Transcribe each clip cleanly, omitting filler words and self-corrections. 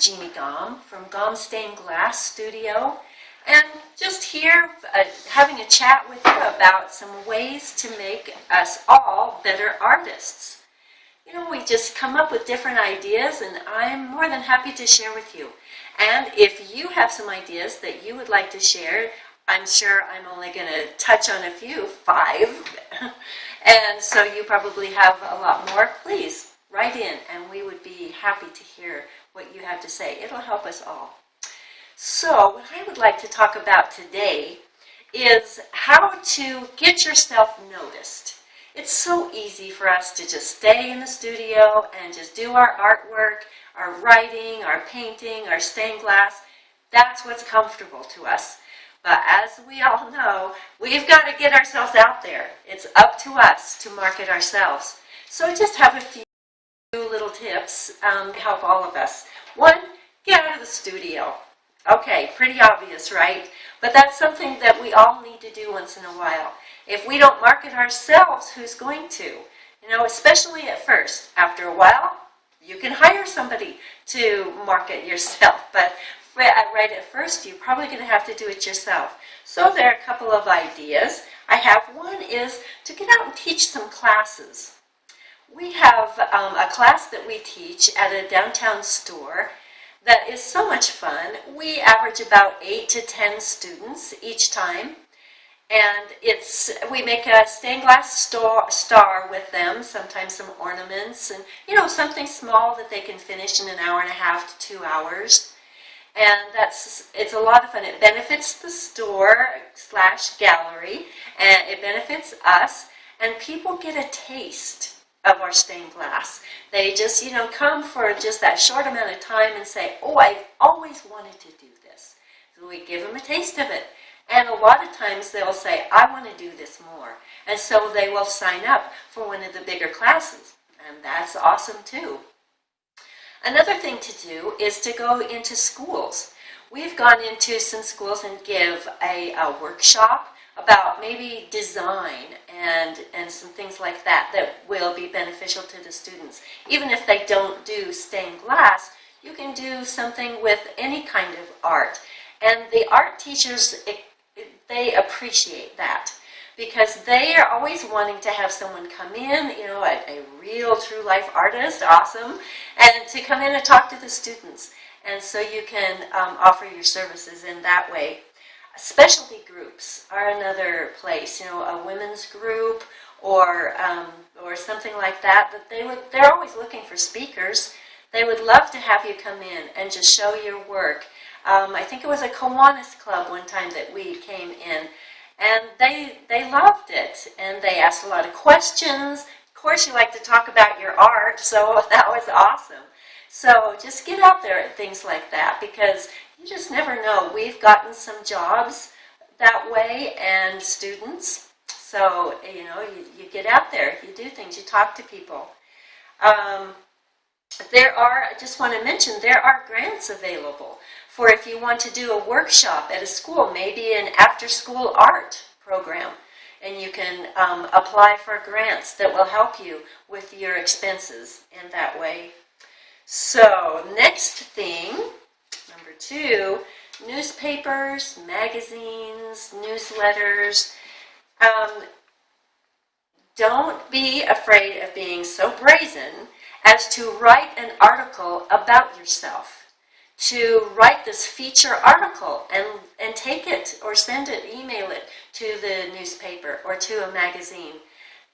Jeanne Gomm from Gomm Stained Glass Studio, and just here having a chat with you about some ways to make us all better artists. You know, we just come up with different ideas, and I'm more than happy to share with you. And if you have some ideas that you would like to share, I'm sure I'm only going to touch on a few, 5, and so you probably have a lot more. Please write in, and we would be happy to hear what you have to say. It'll help us all. So what I would like to talk about today is how to get yourself noticed. It's so easy for us to just stay in the studio and just do our artwork, our writing, our painting, our stained glass. That's what's comfortable to us. But as we all know, we've got to get ourselves out there. It's up to us to market ourselves. So I just have a few little tips to help all of us. 1, get out of the studio. Okay, pretty obvious, right? But that's something that we all need to do once in a while. If we don't market ourselves, who's going to? You know, especially at first. After a while, you can hire somebody to market yourself. But right at first, you're probably going to have to do it yourself. So there are a couple of ideas. I have one is to get out and teach some classes. We have a class that we teach at a downtown store that is so much fun. We average about 8 to 10 students each time. And we make a stained glass star with them, sometimes some ornaments, and you know, something small that they can finish in an hour and a half to 2 hours. And it's a lot of fun. It benefits the store/gallery, and it benefits us, and people get a taste of our stained glass. They just, you know, come for just that short amount of time and say, oh, I've always wanted to do this. So we give them a taste of it. And a lot of times they'll say, I want to do this more. And so they will sign up for one of the bigger classes. And that's awesome too. Another thing to do is to go into schools. We've gone into some schools and give a workshop about maybe design and some things like that will be beneficial to the students. Even if they don't do stained glass, you can do something with any kind of art. And the art teachers, they appreciate that because they are always wanting to have someone come in, you know, a real true life artist, awesome, and to come in and talk to the students. And so you can offer your services in that way. Specialty groups are another place, you know, a women's group or something like that. But they're always looking for speakers. They would love to have you come in and just show your work. I think it was a Kiwanis club one time that we came in, and they loved it, and they asked a lot of questions. Of course, you like to talk about your art, so that was awesome. So just get out there at things like that because you just never know. We've gotten some jobs that way and students. So, you know, you get out there, you do things, you talk to people. I just want to mention, there are grants available for if you want to do a workshop at a school, maybe an after-school art program. And you can apply for grants that will help you with your expenses in that way. So, next thing, number 2, newspapers, magazines, newsletters. Don't be afraid of being so brazen as to write an article about yourself. To write this feature article and take it or send it, email it to the newspaper or to a magazine.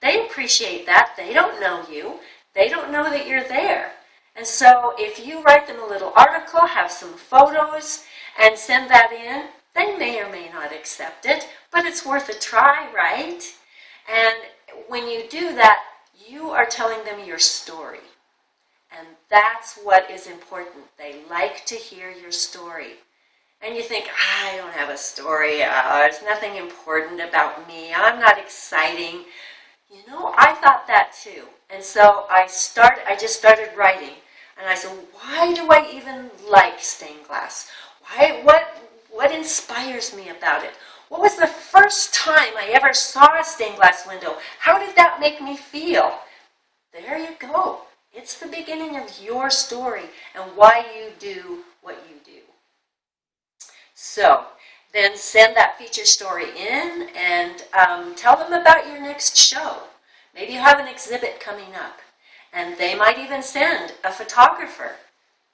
They appreciate that. They don't know you. They don't know that you're there. And so if you write them a little article, have some photos, and send that in, they may or may not accept it, but it's worth a try, right? And when you do that, you are telling them your story. And that's what is important. They like to hear your story. And you think, I don't have a story. There's nothing important about me. I'm not exciting. You know, I thought that too. And so I just started writing. And I said, why do I even like stained glass? What inspires me about it? What was the first time I ever saw a stained glass window? How did that make me feel? There you go. It's the beginning of your story and why you do what you do. So then send that feature story in and tell them about your next show. Maybe you have an exhibit coming up, and they might even send a photographer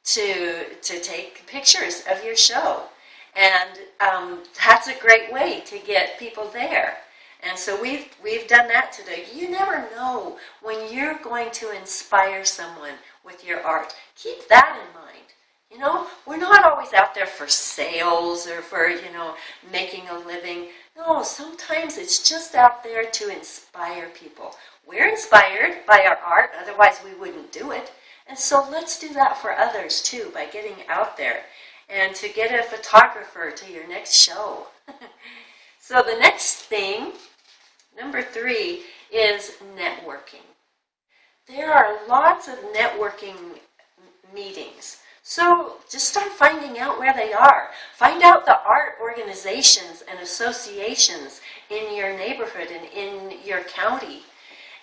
to take pictures of your show. And that's a great way to get people there. And so we've done that today. You never know when you're going to inspire someone with your art. Keep that in mind. You know, we're not always out there for sales or for, making a living. No, sometimes it's just out there to inspire people. We're inspired by our art, otherwise we wouldn't do it. And so let's do that for others too, by getting out there and to get a photographer to your next show. So the next thing, number 3, is networking. There are lots of networking meetings. So just start finding out where they are. Find out the art organizations and associations in your neighborhood and in your county.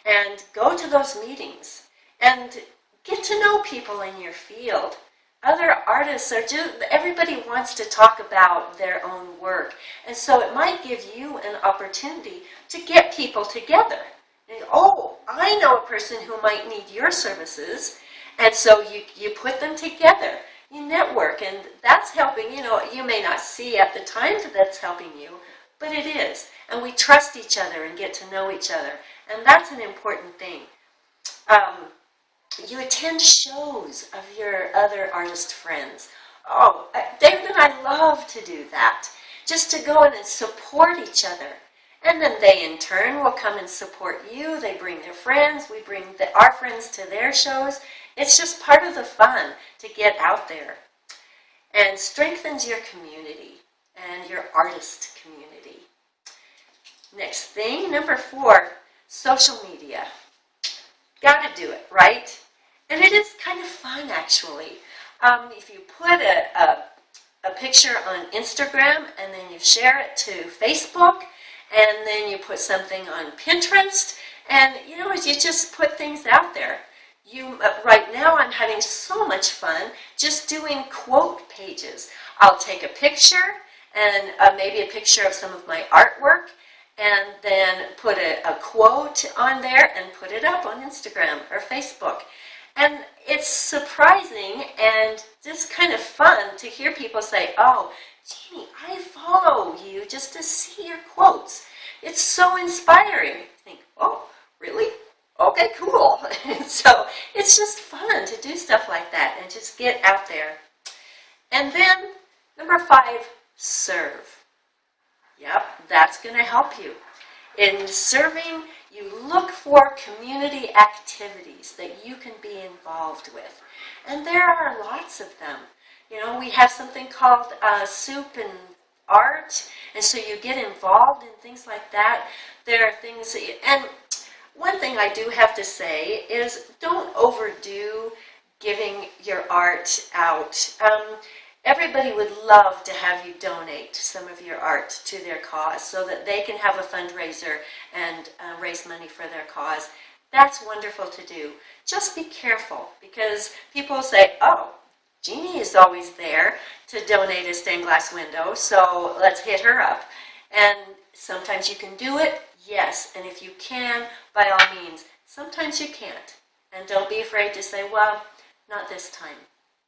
And go to those meetings and get to know people in your field. Other artists are everybody wants to talk about their own work. And so it might give you an opportunity to get people together. And, oh, I know a person who might need your services. And so you put them together. You network, and that's helping. You may not see at the time that that's helping you, but it is. And we trust each other and get to know each other. And that's an important thing. You attend shows of your other artist friends. Oh, David and I love to do that. Just to go in and support each other. And then they, in turn, will come and support you. They bring their friends. We bring our friends to their shows. It's just part of the fun to get out there. And strengthens your community and your artist community. Next thing, number 4, social media. Gotta do it, right? And it is kind of fun, actually. If you put a picture on Instagram and then you share it to Facebook, and then you put something on Pinterest, and you just put things out there. Right now I'm having so much fun just doing quote pages. I'll take a picture and maybe a picture of some of my artwork, and then put a quote on there and put it up on Instagram or Facebook. And it's surprising and just kind of fun to hear people say, oh, Jeannie, I follow you just to see your quotes. It's so inspiring. I think, oh, really? Okay, cool. So it's just fun to do stuff like that and just get out there. And then, number 5, serve. Yep, that's going to help you. In serving, you look for community activities that you can be involved with. And there are lots of them. We have something called Soup and Art, and so you get involved in things like that. There are things, and one thing I do have to say is don't overdo giving your art out. Everybody would love to have you donate some of your art to their cause so that they can have a fundraiser and raise money for their cause. That's wonderful to do. Just be careful, because people say, oh, Jeannie is always there to donate a stained glass window, so let's hit her up. And sometimes you can do it, yes, and if you can, by all means. Sometimes you can't, and don't be afraid to say, well, not this time.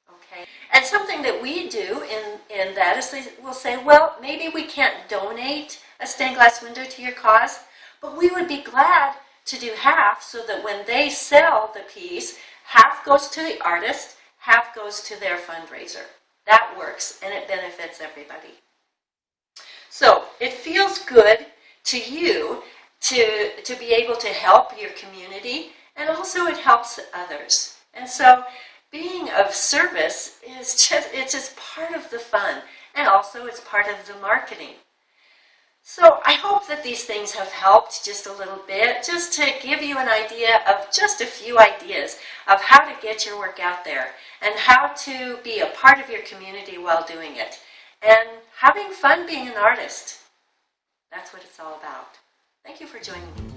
Okay. And something that we do in that is we'll say, well, maybe we can't donate a stained glass window to your cause, but we would be glad to do half so that when they sell the piece, half goes to the artist, half goes to their fundraiser. That works, and it benefits everybody. So it feels good to you to be able to help your community, and also it helps others. And so being of service it's just part of the fun, and also it's part of the marketing. So I hope that these things have helped just a little bit, just to give you an idea of just a few ideas of how to get your work out there and how to be a part of your community while doing it. And having fun being an artist. That's what it's all about. Thank you for joining me.